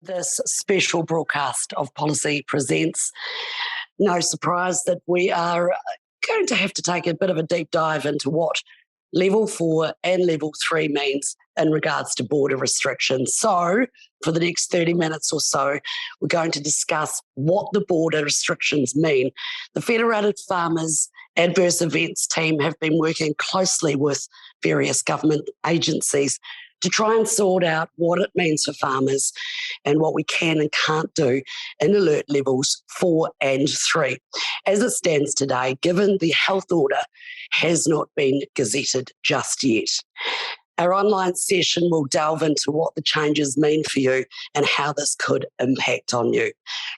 this special broadcast of Policy Presents. No surprise that we are going to have to take a bit of a deep dive into what Level 4 and Level 3 means in regards to border restrictions. So for the next 30 minutes or so, we're going to discuss what the border restrictions mean. The Federated Farmers Adverse Events team have been working closely with various government agencies to try and sort out what it means for farmers and what we can and can't do in alert levels 4 and 3. As it stands today, given the health order has not been gazetted just yet. Our online session will delve into what the changes mean for you and how this could impact on you.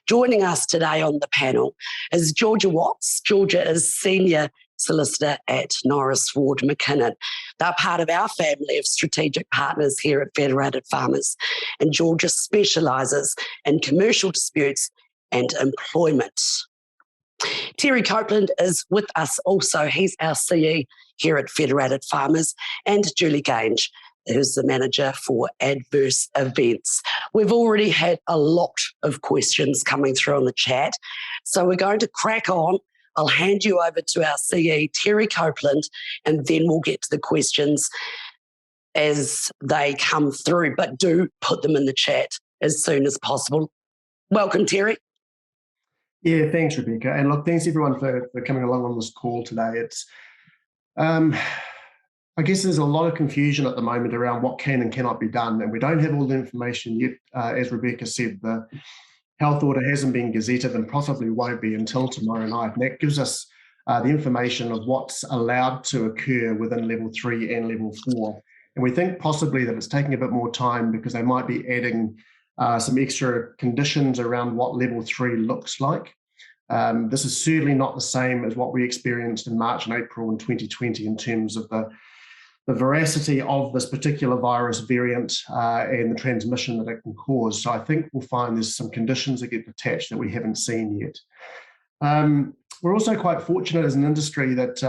Joining us today on the panel is Georgia Watts. Georgia is Senior Solicitor at Norris Ward Mac Kinnon. They're part of our family of strategic partners here at Federated Farmers, and Georgia specialises in commercial disputes and employment. Terry Copeland is with us also. He's our CE here at Federated Farmers, and Julie Geange, who's the manager for adverse events. We've already had a lot of questions coming through on the chat, so we're going to crack on. I'll hand you over to our CE, Terry Copeland, and then we'll get to the questions as they come through, but do put them in the chat as soon as possible. Welcome, Terry. Yeah, thanks, Rebecca. And look, thanks everyone for coming along on this call today. It's, I guess there's a lot of confusion at the moment around what can and cannot be done, and we don't have all the information yet. As Rebecca said, the health order hasn't been gazetted and possibly won't be until tomorrow night. And that gives us the information of what's allowed to occur within Level 3 and Level 4. And we think possibly that it's taking a bit more time because they might be adding some extra conditions around what Level 3 looks like. This is certainly not the same as what we experienced in March and April in 2020 in terms of the veracity of this particular virus variant and the transmission that it can cause. So I think we'll find there's some conditions that get attached that we haven't seen yet. We're also quite fortunate as an industry that,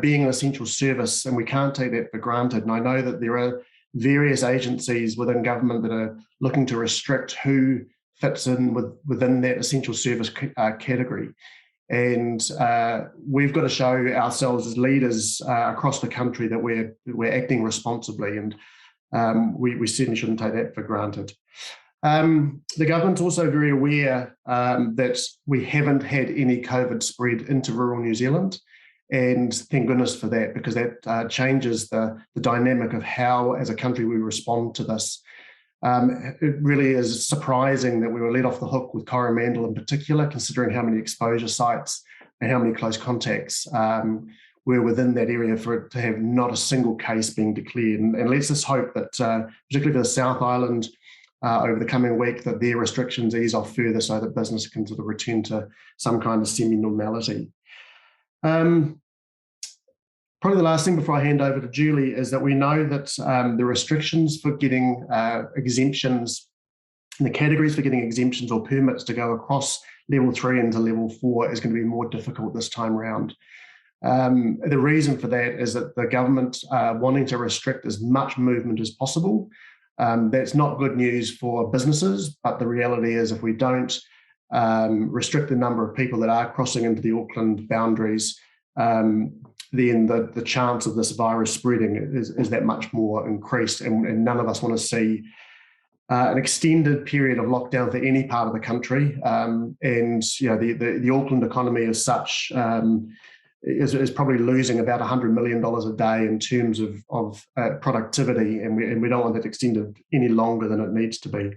being an essential service, and we can't take that for granted. And I know that there are various agencies within government that are looking to restrict who fits in within that essential service category. And we've got to show ourselves as leaders across the country that we're acting responsibly, and we certainly shouldn't take that for granted. The government's also very aware that we haven't had any COVID spread into rural New Zealand, and thank goodness for that, because that changes the dynamic of how, as a country, we respond to this. It really is surprising that we were let off the hook with Coromandel in particular, considering how many exposure sites and how many close contacts were within that area for it to have not a single case being declared. And let's just hope that, particularly for the South Island, over the coming week, that their restrictions ease off further so that business can sort of return to some kind of semi-normality. Probably the last thing before I hand over to Julie is that we know that the restrictions for getting exemptions, and the categories for getting exemptions or permits to go across Level 3 into Level 4 is going to be more difficult this time around. The reason for that is that the government wanting to restrict as much movement as possible. That's not good news for businesses, but the reality is if we don't restrict the number of people that are crossing into the Auckland boundaries, then the chance of this virus spreading is that much more increased, and none of us want to see an extended period of lockdown for any part of the country. And the Auckland economy as such is probably losing about $100 million a day in terms of productivity, and we don't want that extended any longer than it needs to be.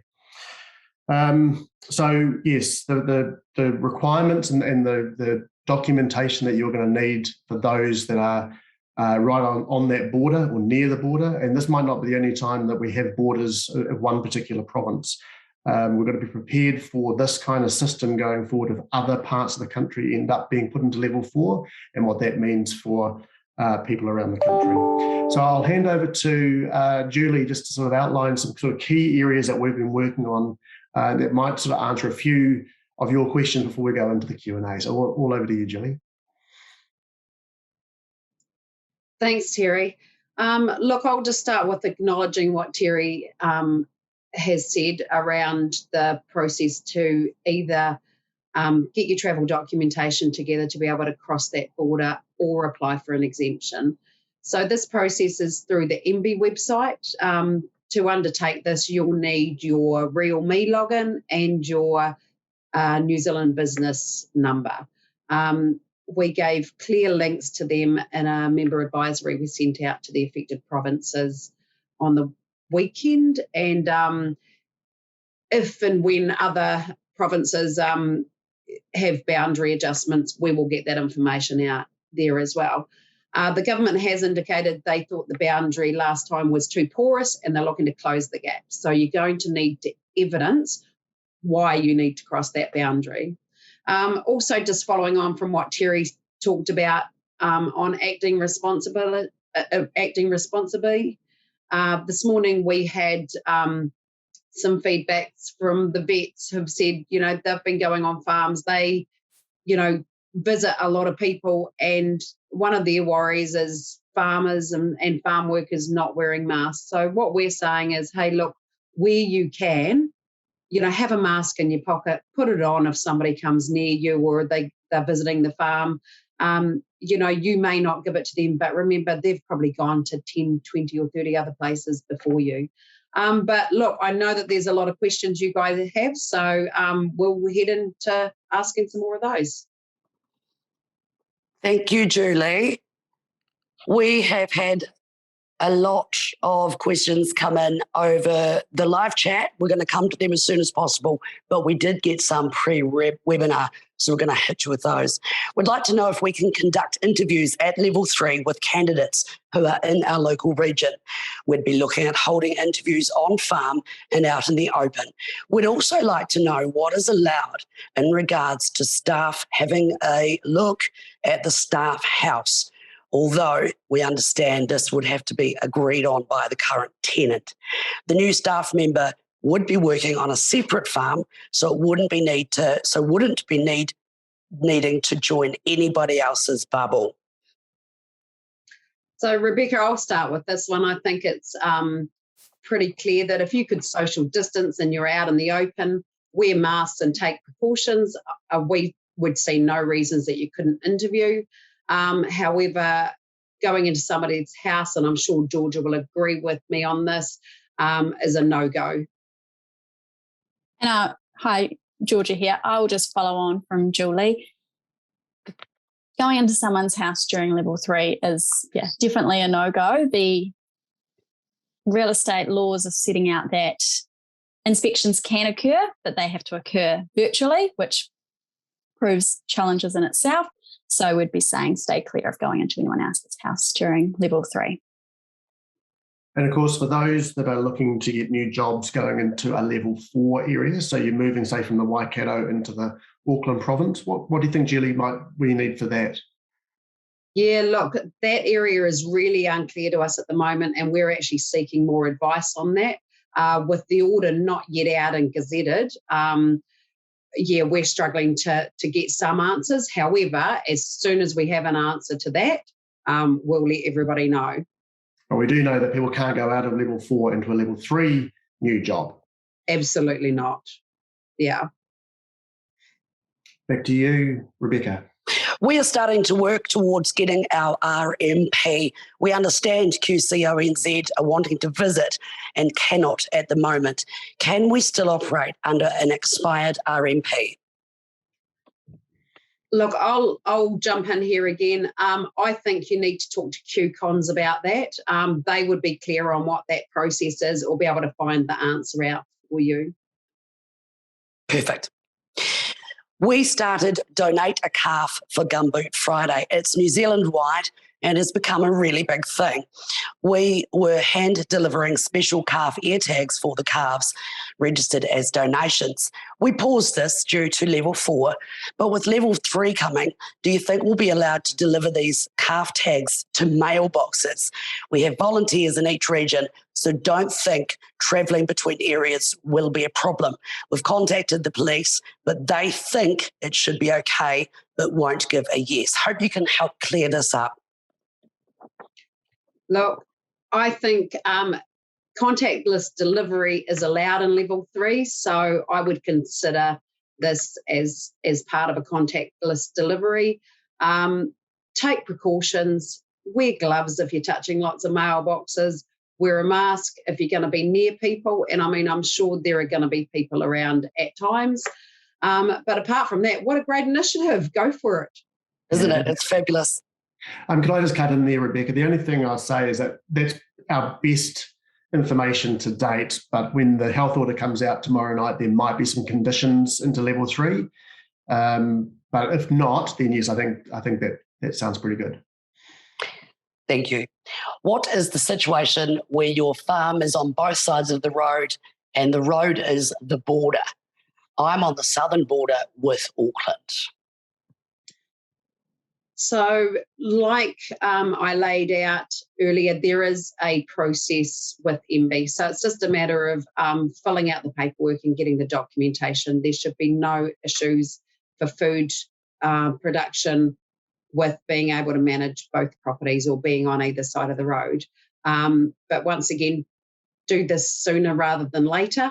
So yes, the requirements and the documentation that you're going to need for those that are right on that border or near the border, and this might not be the only time that we have borders of one particular province. We're going to be prepared for this kind of system going forward if other parts of the country end up being put into Level 4 and what that means for people around the country. So I'll hand over to Julie just to sort of outline some sort of key areas that we've been working on that might sort of answer a few of your questions before we go into the Q&A. So all over to you, Julie. Thanks, Terry. Look, I'll just start with acknowledging what Terry has said around the process to either get your travel documentation together to be able to cross that border or apply for an exemption. So this process is through the MB website. To undertake this, you'll need your Real Me login and your New Zealand business number. We gave clear links to them in a member advisory we sent out to the affected provinces on the weekend. And if and when other provinces have boundary adjustments, we will get that information out there as well. The government has indicated they thought the boundary last time was too porous and they're looking to close the gap. So you're going to need to evidence why you need to cross that boundary. Also, just following on from what Terry talked about on acting responsibly. This morning we had some feedbacks from the vets who've said, they've been going on farms. They, visit a lot of people, and one of their worries is farmers and farm workers not wearing masks. So what we're saying is, hey, look, where you can, have a mask in your pocket, put it on if somebody comes near you or they're visiting the farm. You may not give it to them, but remember, they've probably gone to 10, 20 or 30 other places before you. But look, I know that there's a lot of questions you guys have, so we'll head into asking some more of those. Thank you, Julie. We have had a lot of questions come in over the live chat. We're going to come to them as soon as possible, but we did get some pre-webinar, so we're going to hit you with those. We'd like to know if we can conduct interviews at level 3 with candidates who are in our local region. We'd be looking at holding interviews on farm and out in the open. We'd also like to know what is allowed in regards to staff having a look at the staff house, although we understand this would have to be agreed on by the current tenant. The new staff member would be working on a separate farm, so it wouldn't be needing to join anybody else's bubble. So, Rebecca, I'll start with this one. I think it's pretty clear that if you could social distance and you're out in the open, wear masks and take precautions, we would see no reasons that you couldn't interview. However, going into somebody's house, and I'm sure Georgia will agree with me on this, is a no-go. And hi, Georgia here. I'll just follow on from Julie. Going into someone's house during level 3 is definitely a no-go. The real estate laws are setting out that inspections can occur, but they have to occur virtually, which proves challenges in itself. So we'd be saying stay clear of going into anyone else's house during level 3. And of course, for those that are looking to get new jobs going into a level 4 area, so you're moving, say, from the Waikato into the Auckland province, what do you think, Julie, we need for that? Yeah, look, that area is really unclear to us at the moment, and we're actually seeking more advice on that. With the order not yet out and gazetted, we're struggling to get some answers. However, as soon as we have an answer to that, we'll let everybody know. But we do know that people can't go out of level 4 into a level 3 new job. Absolutely not. Yeah. Back to you, Rebecca. We are starting to work towards getting our RMP. We understand QCONZ are wanting to visit and cannot at the moment. Can we still operate under an expired RMP? Look, I'll jump in here again. I think you need to talk to QCons about that. They would be clear on what that process is or be able to find the answer out for you. Perfect. We started Donate a Calf for Gumboot Friday. It's New Zealand-wide and has become a really big thing. We were hand delivering special calf ear tags for the calves registered as donations. We paused this due to level 4, but with level 3 coming, do you think we'll be allowed to deliver these calf tags to mailboxes? We have volunteers in each region, so don't think travelling between areas will be a problem. We've contacted the police, but they think it should be okay, but won't give a yes. Hope you can help clear this up. Look, I think Contactless delivery is allowed in level 3, so I would consider this as part of a contactless delivery. Take precautions, wear gloves if you're touching lots of mailboxes, wear a mask if you're going to be near people, and I'm sure there are going to be people around at times. But apart from that, what a great initiative. Go for it. Isn't it? It's fabulous. Can I just cut in there, Rebecca? The only thing I'll say is that that's our best information to date, but when the health order comes out tomorrow night, there might be some conditions into level 3. But if not, then yes, I think that sounds pretty good. Thank you. What is the situation where your farm is on both sides of the road and the road is the border? I'm on the southern border with Auckland. So like I laid out earlier, there is a process with MB. So it's just a matter of filling out the paperwork and getting the documentation. There should be no issues for food production with being able to manage both properties or being on either side of the road. But once again, do this sooner rather than later.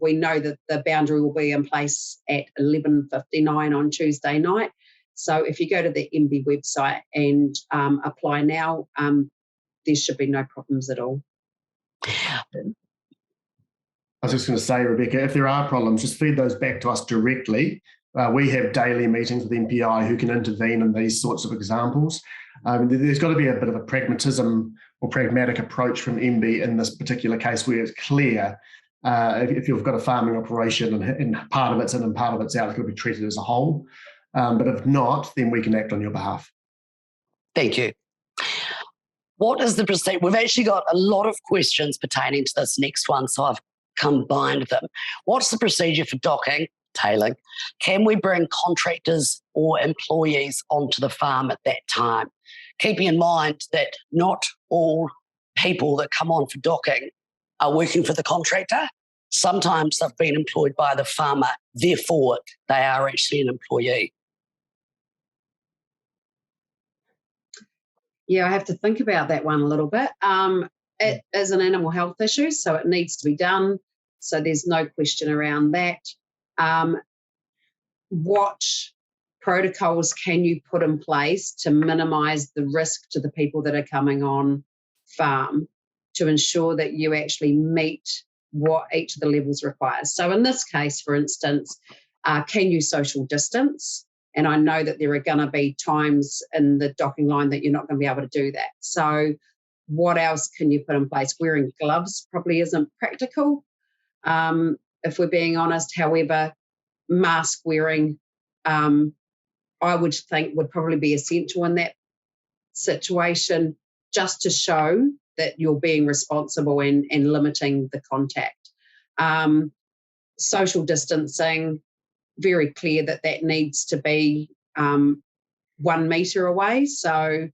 We know that the boundary will be in place at 11:59 on Tuesday night. So if you go to the MB website and apply now, there should be no problems at all. I was just going to say, Rebecca, if there are problems, just feed those back to us directly. We have daily meetings with MPI who can intervene in these sorts of examples. There's got to be a bit of a pragmatism or pragmatic approach from MB in this particular case where it's clear if you've got a farming operation and part of it's in and part of it's out, it's going to be treated as a whole. But if not, then we can act on your behalf. Thank you. What is the procedure? We've actually got a lot of questions pertaining to this next one, so I've combined them. What's the procedure for docking, tailing? Can we bring contractors or employees onto the farm at that time? Keeping in mind that not all people that come on for docking are working for the contractor. Sometimes they've been employed by the farmer, therefore they are actually an employee. Yeah, I have to think about that one a little bit. It is an animal health issue, so it needs to be done. So there's no question around that. What protocols can you put in place to minimise the risk to the people that are coming on farm to ensure that you actually meet what each of the levels requires? So in this case, for instance, can you social distance? And I know that there are going to be times in the docking line that you're not going to be able to do that. So what else can you put in place? Wearing gloves probably isn't practical, if we're being honest. However, mask wearing, I would think would probably be essential in that situation, just to show that you're being responsible and limiting the contact. Social distancing, very clear that needs to be 1 metre away. So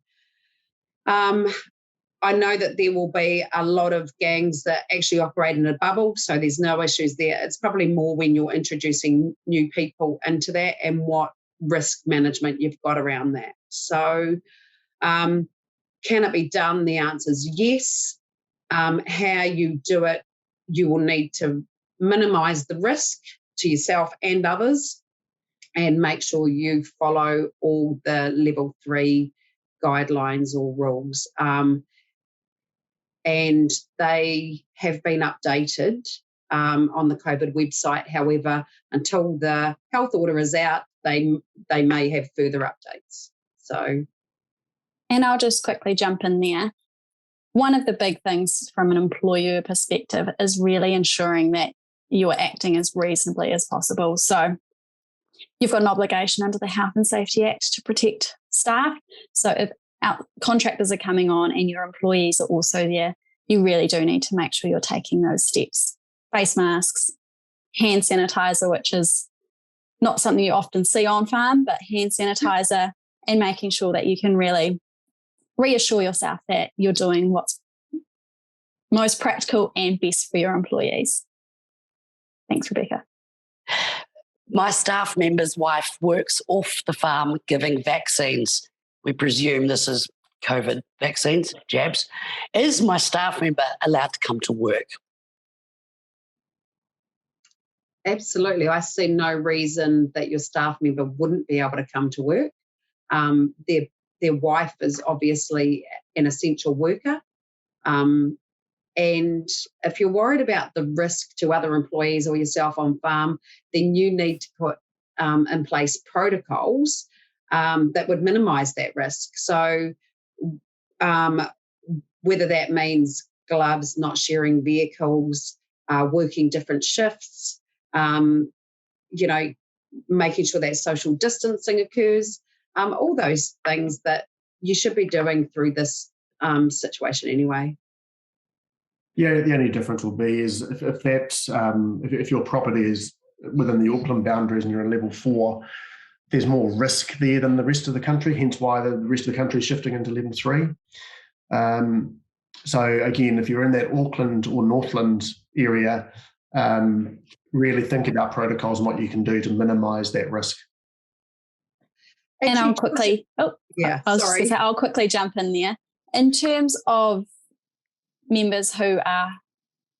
I know that there will be a lot of gangs that actually operate in a bubble, so there's no issues there. It's probably more when you're introducing new people into that and what risk management you've got around that. So can it be done? The answer is yes. How you do it, you will need to minimise the risk to yourself and others and make sure you follow all the level 3 guidelines or rules. And they have been updated on the COVID website. However, until the health order is out, they may have further updates. So, and I'll just quickly jump in there. One of the big things from an employer perspective is really ensuring that you are acting as reasonably as possible. So you've got an obligation under the Health and Safety Act to protect staff. So if our contractors are coming on and your employees are also there, you really do need to make sure you're taking those steps. Face masks, hand sanitizer, which is not something you often see on farm, but hand sanitizer, and making sure that you can really reassure yourself that you're doing what's most practical and best for your employees. Thanks, Rebecca. My staff member's wife works off the farm giving vaccines. We presume this is COVID vaccines, jabs, is my staff member allowed to come to work? Absolutely. I see no reason that your staff member wouldn't be able to come to work. Their wife is obviously an essential worker. And if you're worried about the risk to other employees or yourself on farm, then you need to put in place protocols that would minimise that risk. So whether that means gloves, not sharing vehicles, working different shifts, making sure that social distancing occurs, all those things that you should be doing through this situation anyway. Yeah, the only difference will be is if your property is within the Auckland boundaries and you're in level 4, there's more risk there than the rest of the country, hence why the rest of the country is shifting into level 3. So again, if you're in that Auckland or Northland area, really think about protocols and what you can do to minimise that risk. And I'll quickly jump in there. In terms of members who are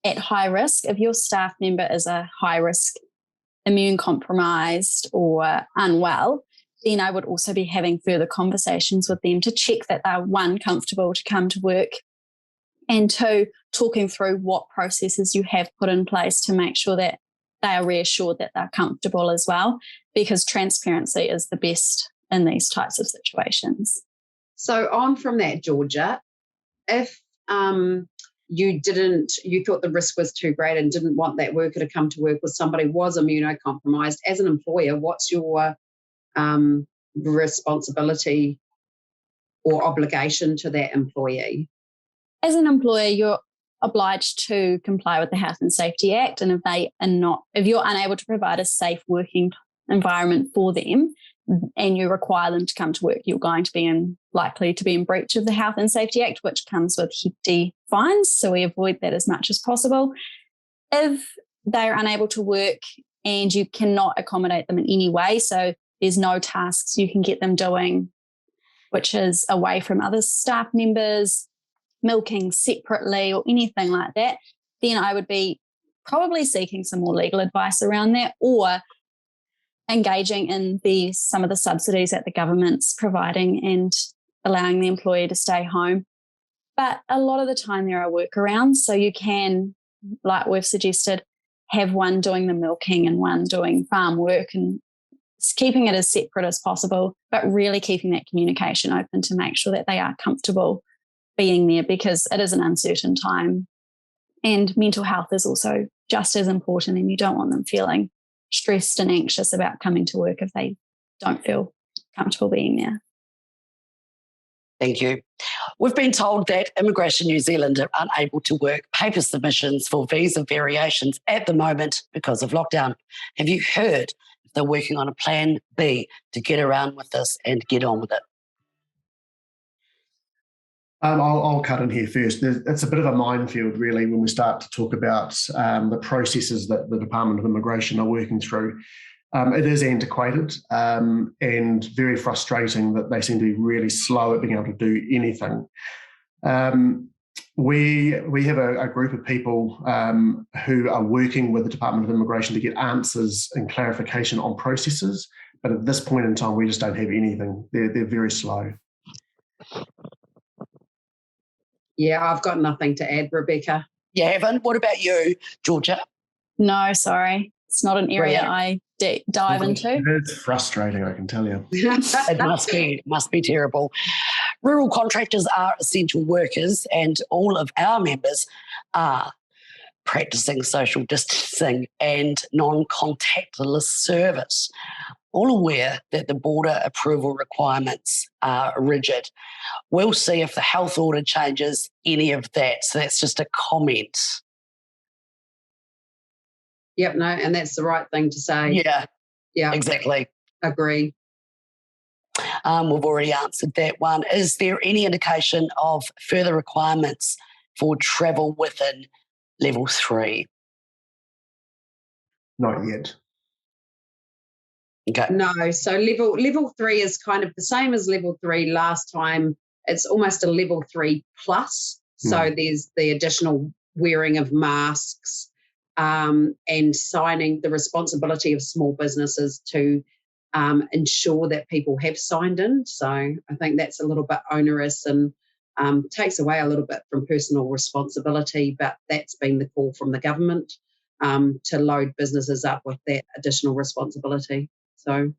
at high risk, if your staff member is a high risk, immune compromised or unwell, then I would also be having further conversations with them to check that they're, 1, comfortable to come to work, and 2, talking through what processes you have put in place to make sure that they are reassured that they're comfortable as well, because transparency is the best in these types of situations. So on from that, Georgia, if you thought the risk was too great and didn't want that worker to come to work with somebody who was immunocompromised, as an employer, what's your responsibility or obligation to that employee? As an employer, you're obliged to comply with the Health and Safety Act, and if you're unable to provide a safe working environment for them and you require them to come to work, you're going to be likely to be in breach of the Health and Safety Act, which comes with hefty fines, so we avoid that as much as possible. If they're unable to work and you cannot accommodate them in any way, so there's no tasks you can get them doing, which is away from other staff members, milking separately or anything like that, then I would be probably seeking some more legal advice around that, or engaging in some of the subsidies that the government's providing and allowing the employee to stay home. But a lot of the time there are workarounds, so you can, like we've suggested, have one doing the milking and one doing farm work, and keeping it as separate as possible, but really keeping that communication open to make sure that they are comfortable being there, because it is an uncertain time. And mental health is also just as important, and you don't want them feeling stressed and anxious about coming to work if they don't feel comfortable being there. Thank you. We've been told that Immigration New Zealand are unable to work paper submissions for visa variations at the moment because of lockdown. Have you heard if they're working on a plan B to get around with this and get on with it? I'll cut in here first. It's a bit of a minefield, really, when we start to talk about the processes that the Department of Immigration are working through. It is antiquated and very frustrating that they seem to be really slow at being able to do anything. We have a group of people who are working with the Department of Immigration to get answers and clarification on processes, but at this point in time, we just don't have anything. They're very slow. Yeah, I've got nothing to add, Rebecca. You haven't? What about you, Georgia? No, sorry. It's not an area I dive into. It's frustrating, I can tell you. It must be terrible. Rural contractors are essential workers, and all of our members are practicing social distancing and non-contactless service. All aware that the border approval requirements are rigid. We'll see if the health order changes any of that. So that's just a comment. Yep, no, and that's the right thing to say. Yeah, exactly. Agree. We've already answered that one. Is there any indication of further requirements for travel within level 3? Not yet. Okay. No, so level 3 is kind of the same as level 3 last time it's almost a level 3 plus. So there's the additional wearing of masks and signing the responsibility of small businesses to ensure that people have signed in. So I think that's a little bit onerous and takes away a little bit from personal responsibility, but that's been the call from the government to load businesses up with that additional responsibility. So,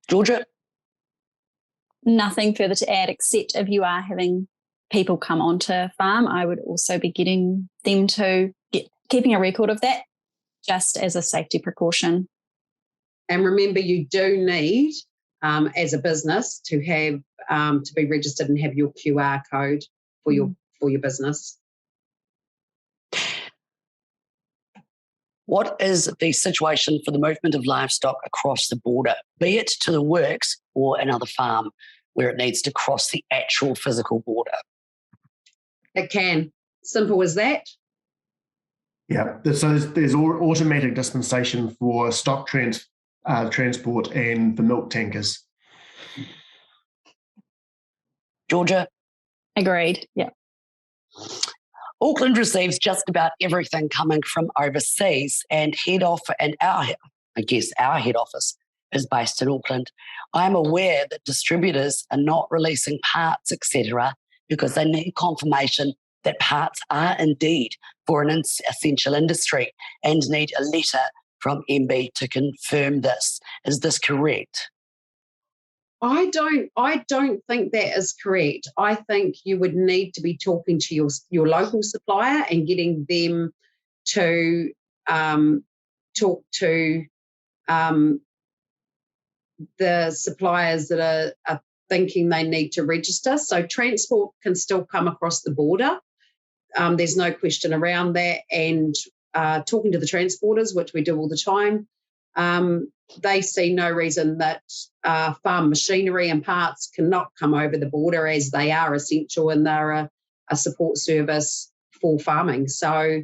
Georgia? Nothing further to add, except if you are having people come onto a farm, I would also be getting them to keeping a record of that, just as a safety precaution. And remember, you do need, as a business, to have to be registered and have your QR code for your business. What is the situation for the movement of livestock across the border, be it to the works or another farm where it needs to cross the actual physical border? It can. Simple as that. Yeah, so there's automatic dispensation for stock transport and for milk tankers. Georgia? Agreed, yeah. Auckland receives just about everything coming from overseas, and our head office is based in Auckland. I'm aware that distributors are not releasing parts, etc., because they need confirmation that parts are indeed for an essential industry and need a letter from MB to confirm this. Is this correct? I don't think that is correct. I think you would need to be talking to your local supplier and getting them to talk to the suppliers that are thinking they need to register. So transport can still come across the border. There's no question around that. And talking to the transporters, which we do all the time, they see no reason that farm machinery and parts cannot come over the border, as they are essential and they're a support service for farming. So,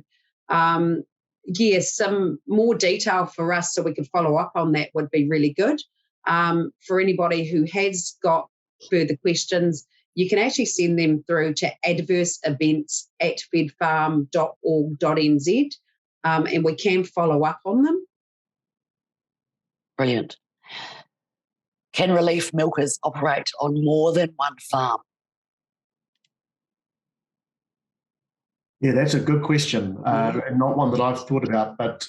yes, some more detail for us so we can follow up on that would be really good. For anybody who has got further questions, you can actually send them through to adverseevents@fedfarm.org.nz, and we can follow up on them. Brilliant. Can relief milkers operate on more than one farm? Yeah, that's a good question, and not one that I've thought about, but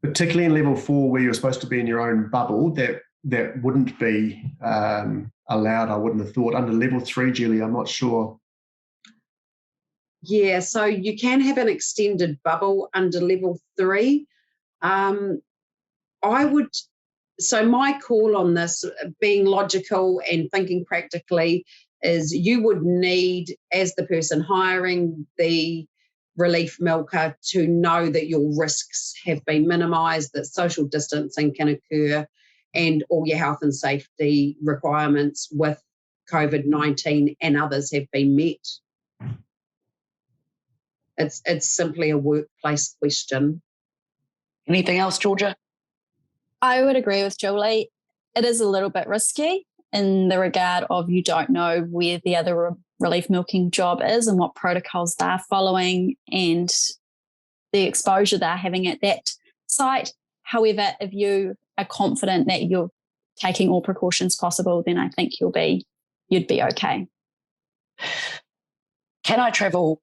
particularly in level 4 where you're supposed to be in your own bubble, that wouldn't be allowed, I wouldn't have thought. Under level 3, Julie, I'm not sure. Yeah, so you can have an extended bubble under level 3. So my call on this, being logical and thinking practically, is you would need, as the person hiring the relief milker, to know that your risks have been minimised, that social distancing can occur, and all your health and safety requirements with COVID-19 and others have been met. It's simply a workplace question. Anything else, Georgia? I would agree with Julie. It is a little bit risky in the regard of you don't know where the other relief milking job is and what protocols they're following and the exposure they're having at that site. However, if you are confident that you're taking all precautions possible, then I think you'd be okay. Can I travel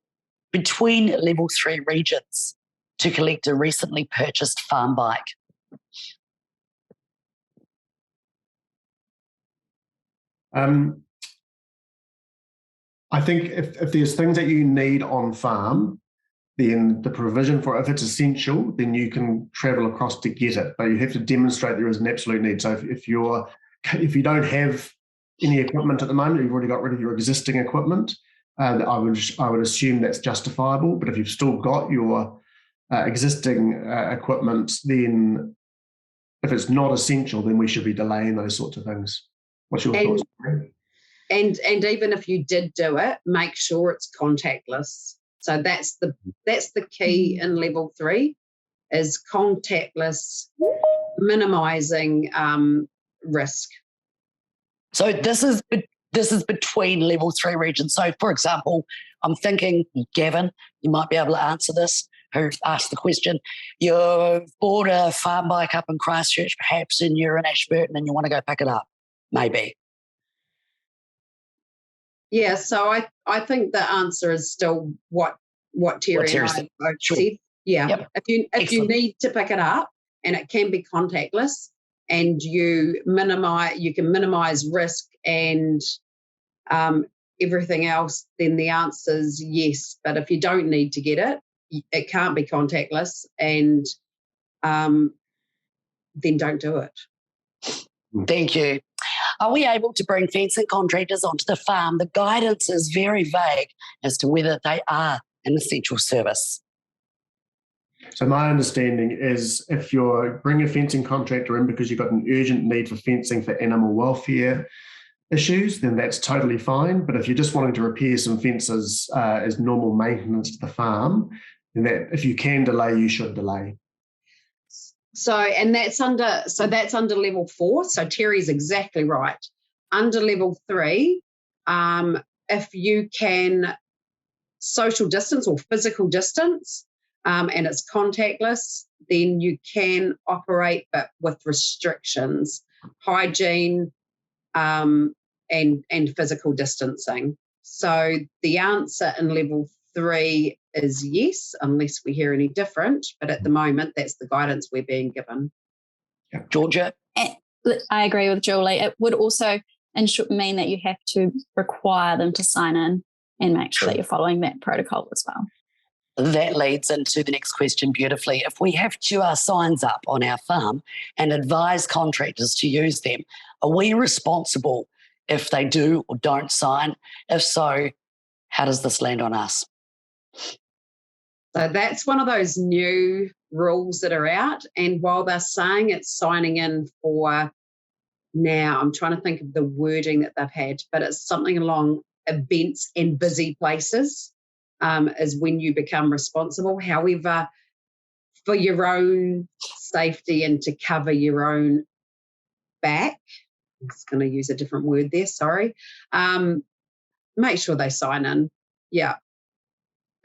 between level 3 regions to collect a recently purchased farm bike? I think if there's things that you need on farm, then the provision for, if it's essential, then you can travel across to get it, but you have to demonstrate there is an absolute need. So if you don't have any equipment at the moment, you've already got rid of your existing equipment, I would assume that's justifiable. But if you've still got your existing equipment, then if it's not essential, then we should be delaying those sorts of things. What's your thoughts? And even if you did do it, make sure it's contactless. So that's the key in level 3, is contactless, minimising risk. So this is this is between level 3 regions. So, for example, I'm thinking, Gavin, you might be able to answer this, who asked the question. You've bought a farm bike up in Christchurch, perhaps, and you're in Ashburton and you want to go pick it up, maybe. Yeah, so I think the answer is still what Terry and I both said. Yeah, Yep. if you need to pick it up, and it can be contactless, and you can minimize risk and everything else, then the answer is yes. But if you don't need to get it, it can't be contactless, and then don't do it. Thank you. Are we able to bring fencing contractors onto the farm? The guidance is very vague as to whether they are an essential service. So my understanding is if you're bringing a fencing contractor in because you've got an urgent need for fencing for animal welfare issues, then that's totally fine. But if you're just wanting to repair some fences as normal maintenance to the farm, then that if you can delay, you should delay. So that's under level 4. So Terry's exactly right. Under level 3, if you can social distance or physical distance, and it's contactless, then you can operate, but with restrictions, hygiene, and physical distancing. So the answer in level 3 is yes, unless we hear any different. But at the moment, that's the guidance we're being given. Georgia? I agree with Julie. It would also mean that you have to require them to sign in and make sure that you're following that protocol as well. That leads into the next question beautifully. If we have QR signs up on our farm and advise contractors to use them, are we responsible if they do or don't sign? If so, how does this land on us? So that's one of those new rules that are out. And while they're saying it's signing in for now, I'm trying to think of the wording that they've had, but it's something along events and busy places is when you become responsible. However, for your own safety and to cover your own back, I'm just going to use a different word there, sorry, make sure they sign in. Yeah.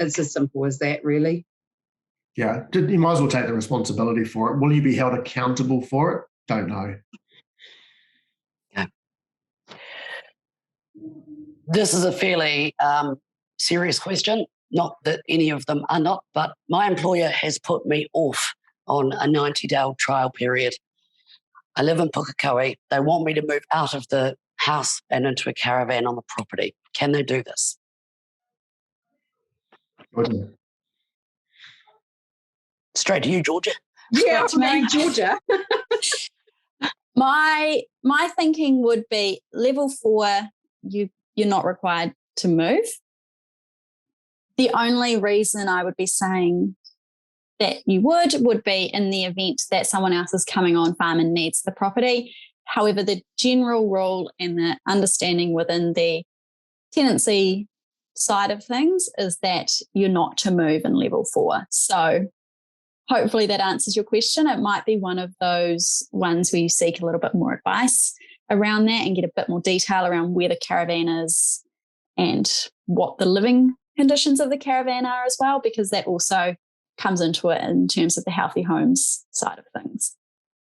It's as simple as that, really. Yeah, you might as well take the responsibility for it. Will you be held accountable for it? Don't know. Yeah. This is a fairly serious question. Not that any of them are not, but my employer has put me off on a 90-day trial period. I live in Pukekohe. They want me to move out of the house and into a caravan on the property. Can they do this? Good. Straight to you, Georgia. Yeah, to me. Georgia. My thinking would be level 4, you're not required to move. The only reason I would be saying that you would be in the event that someone else is coming on farm and needs the property. However, the general rule and the understanding within the tenancy side of things is that you're not to move in level 4. So hopefully that answers your question. It might be one of those ones where you seek a little bit more advice around that and get a bit more detail around where the caravan is and what the living conditions of the caravan are as well, because that also comes into it in terms of the healthy homes side of things.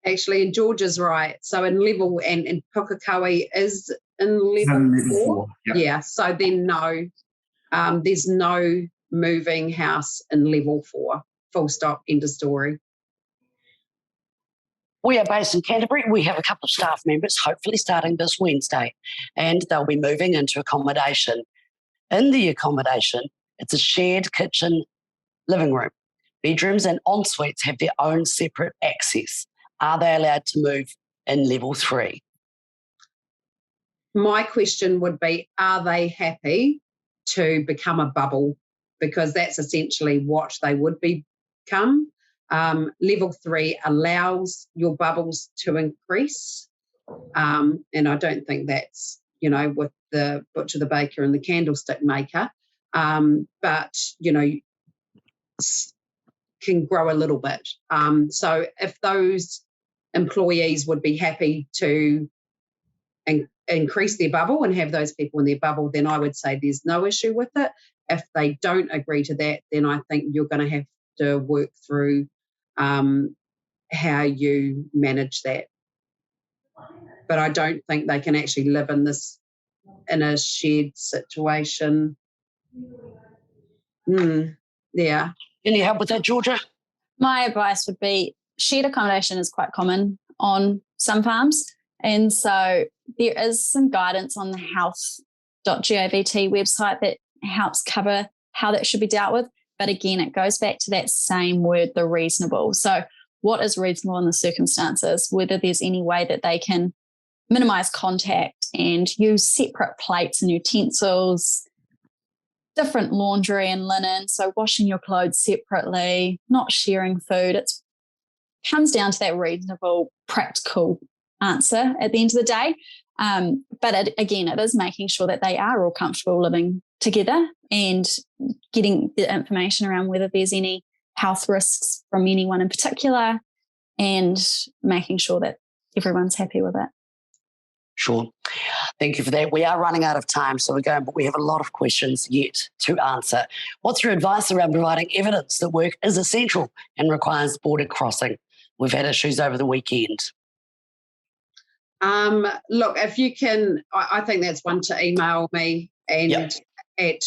Actually, and Georgia's right. So in level, and Pukekohe is in level 4. Yeah. So then no, there's no moving house in level 4. Full stop, end of story. We are based in Canterbury. We have a couple of staff members, hopefully starting this Wednesday, and they'll be moving into accommodation. In the accommodation, it's a shared kitchen, living room. Bedrooms and en-suites have their own separate access. Are they allowed to move in level 3? My question would be, are they happy to become a bubble? Because that's essentially what they would become. Level 3 allows your bubbles to increase. And I don't think that's, with the butcher, the baker and the candlestick maker. But, can grow a little bit. So if those employees would be happy to increase their bubble and have those people in their bubble, then I would say there's no issue with it. If they don't agree to that, then I think you're going to have to work through how you manage that. But I don't think they can actually live in a shared situation. Yeah. Any help with that, Georgia? My advice would be shared accommodation is quite common on some farms. And so there is some guidance on the health.govt website that helps cover how that should be dealt with. But again, it goes back to that same word, the reasonable. So what is reasonable in the circumstances, whether there's any way that they can minimise contact and use separate plates and utensils, different laundry and linen, so washing your clothes separately, not sharing food. It comes down to that reasonable, practical answer at the end of the day. But it is making sure that they are all comfortable living together and getting the information around whether there's any health risks from anyone in particular and making sure that everyone's happy with it. Sure. Thank you for that. We are running out of time, so we're going, but we have a lot of questions yet to answer. What's your advice around providing evidence that work is essential and requires border crossing? We've had issues over the weekend. Look, if you can, I think that's one to email me and at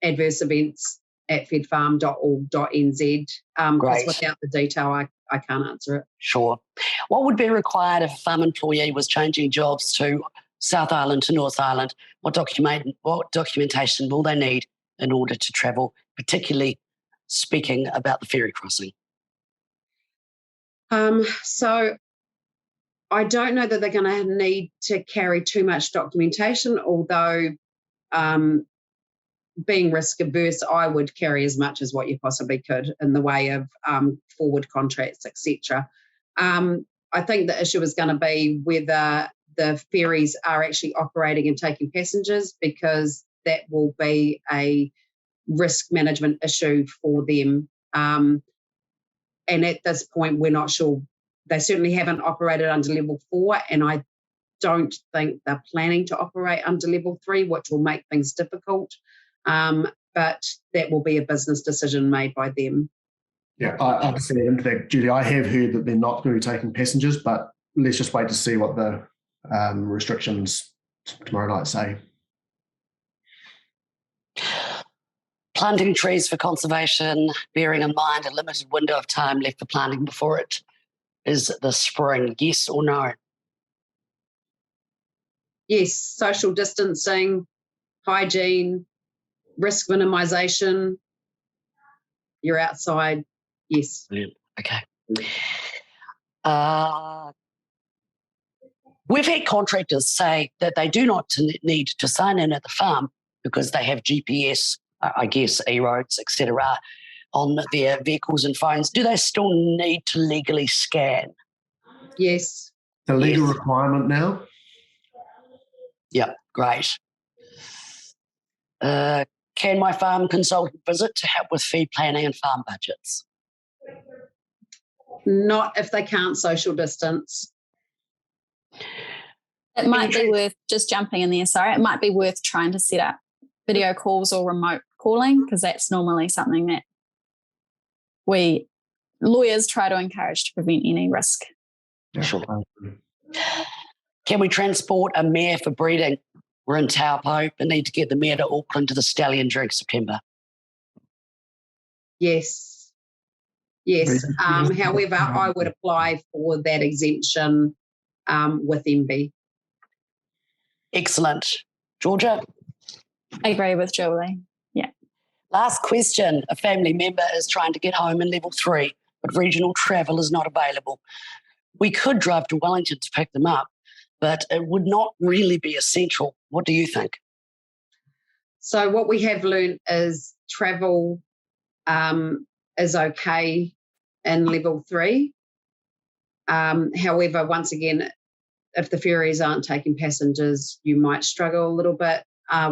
adverseevents@fedfarm.org.nz. Because without the detail, I can't answer it. Sure. What would be required if a farm employee was changing jobs to South Island to North Island? What documentation will they need in order to travel, particularly speaking about the ferry crossing? So I don't know that they're going to need to carry too much documentation, although being risk averse, I would carry as much as what you possibly could in the way of forward contracts, etc. I think the issue is going to be whether the ferries are actually operating and taking passengers, because that will be a risk management issue for them. And at this point, we're not sure. They certainly haven't operated under level 4, and I don't think they're planning to operate under level 3, which will make things difficult. But that will be a business decision made by them. Yeah, I'll just add into that, Julie. I have heard that they're not going to be taking passengers, but let's just wait to see what the restrictions tomorrow night say. Planting trees for conservation, bearing in mind a limited window of time left for planting before it is the spring. Yes or no? Yes, social distancing, hygiene, risk minimisation. You're outside. Yes. Okay. We've had contractors say that they do not need to sign in at the farm because they have GPS, I guess, e-roads, etc., on their vehicles and phones. Do they still need to legally scan? Yes. The legal requirement now? Yeah, great. Can my farm consultant visit to help with feed planning and farm budgets? Not if they can't social distance. It might be worth just jumping in there. Sorry, it might be worth trying to set up video calls or remote calling, because that's normally something that we lawyers try to encourage to prevent any risk. Sure. Can we transport a mare for breeding? We're in Taupo and need to get the mare to Auckland to the stallion during September. Yes. However, I would apply for that exemption with MB. Excellent. Georgia? I agree with Julie. Yeah. Last question. A family member is trying to get home in level 3, but regional travel is not available. We could drive to Wellington to pick them up, but it would not really be essential. What do you think? So what we have learned is travel is okay in level 3. However, once again, if the ferries aren't taking passengers, you might struggle a little bit.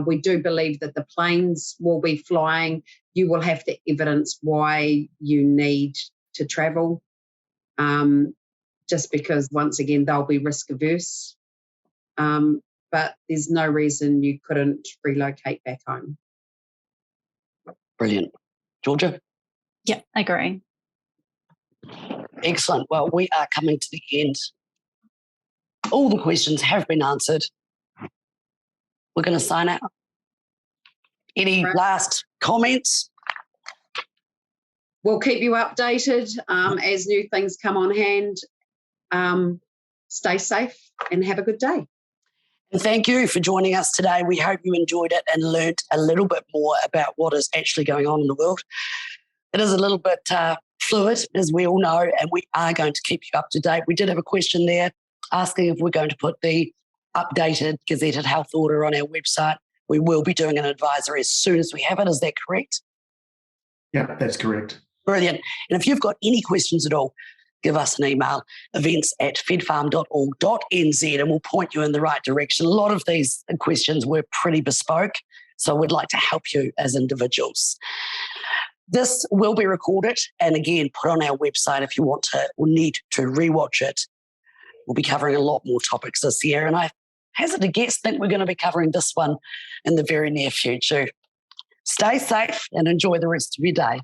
We do believe that the planes will be flying. You will have to evidence why you need to travel, just because, once again, they'll be risk averse. but there's no reason you couldn't relocate back home. Brilliant. Georgia? Yeah, I agree. Excellent. Well, we are coming to the end. All the questions have been answered. We're going to sign out. Any last comments? We'll keep you updated as new things come on hand. Stay safe and have a good day. And thank you for joining us today. We hope you enjoyed it and learnt a little bit more about what is actually going on in the world. It is a little bit fluid, as we all know, and we are going to keep you up to date. We did have a question there asking if we're going to put the updated gazetted health order on our website. We will be doing an advisory as soon as we have it. Is that correct? Yeah, that's correct. Brilliant. And if you've got any questions at all, give us an email, events@fedfarm.org.nz, and we'll point you in the right direction. A lot of these questions were pretty bespoke, so we'd like to help you as individuals. This will be recorded and again put on our website if you want to or need to rewatch it. We'll be covering a lot more topics this year, and I hazard a guess think we're going to be covering this one in the very near future. Stay safe and enjoy the rest of your day.